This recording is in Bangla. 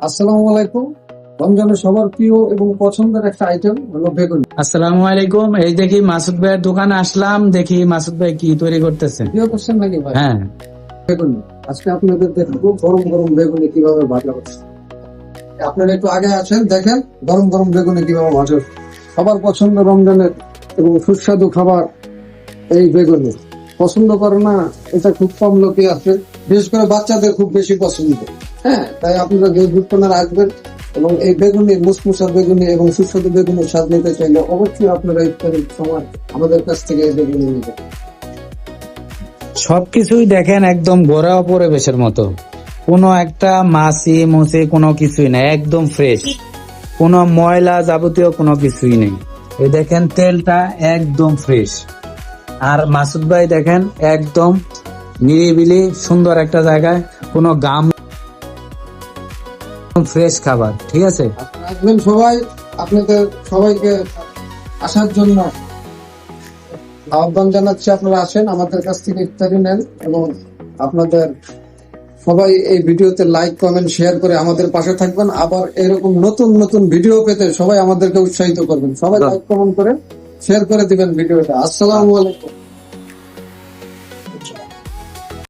আসসালামু আলাইকুম। রমজানের সবার প্রিয় এবং পছন্দের একটা আইটেম হলো বেগুন। আসসালামু আলাইকুম। এই দেখি মাসুদ ভাইয়ের দোকানে আসলাম, দেখি মাসুদ ভাই কি তৈরি করতেছেন। প্রিয় করছেন নাকি ভাই? হ্যাঁ, বেগুন। আজকে আপনাদের দেখবো গরম গরম বেগুনি কিভাবে ভাজা হচ্ছে। আপনারা একটু আগে আছেন, দেখেন গরম গরম বেগুনি কিভাবে ভাজা হচ্ছে। সবার পছন্দ রমজানের এবং সুস্বাদু খাবার এই বেগুনি। পছন্দ করে না এটা খুব কম লোকই আছে, বিশেষ করে বাচ্চাদের খুব বেশি পছন্দ। হ্যাঁ, তাই আপনারা যে দোকানে আসবেন এবং এই বেগুনি মুসমুসা বেগুনি এবং সুস্বাদু বেগুনের স্বাদ নিতে চাইলে অবশ্যই আপনারা ইফতারের সময় আমাদের কাছ থেকে এই বেগুনি নেবেন। সবকিছুই দেখেন একদম ঘরোয়া পরিবেশের মতো, কোনো একটা মাছি মুছি কোনো কিছুই নেই, একদম ফ্রেশ, কোনো ময়লা যাবতীয় কোনো কিছুই নেই। এই দেখেন তেলটা একদম ফ্রেশ। আর মাসুদ ভাই দেখেন একদম নিরিবিলি সুন্দর একটা জায়গায়, কোনো গাম, ফ্রেশ খাবার। ঠিক আছে, আপনারা আসবেন সবাই, আপনাদের সবাইকে আসার জন্য আহ্বান জানাচ্ছি। আপনারা আসেন, আমাদের কাছ থেকে ইফতারি নেন এবং আপনাদের সবাই এই ভিডিওতে লাইক কমেন্ট শেয়ার করে আমাদের পাশে থাকবেন। আবার এরকম নতুন নতুন ভিডিও পেতে সবাই আমাদেরকে উৎসাহিত করবেন। সবাই লাইক কমেন্ট করে শেয়ার করে দিবেন ভিডিওটা। আসসালামু আলাইকুম।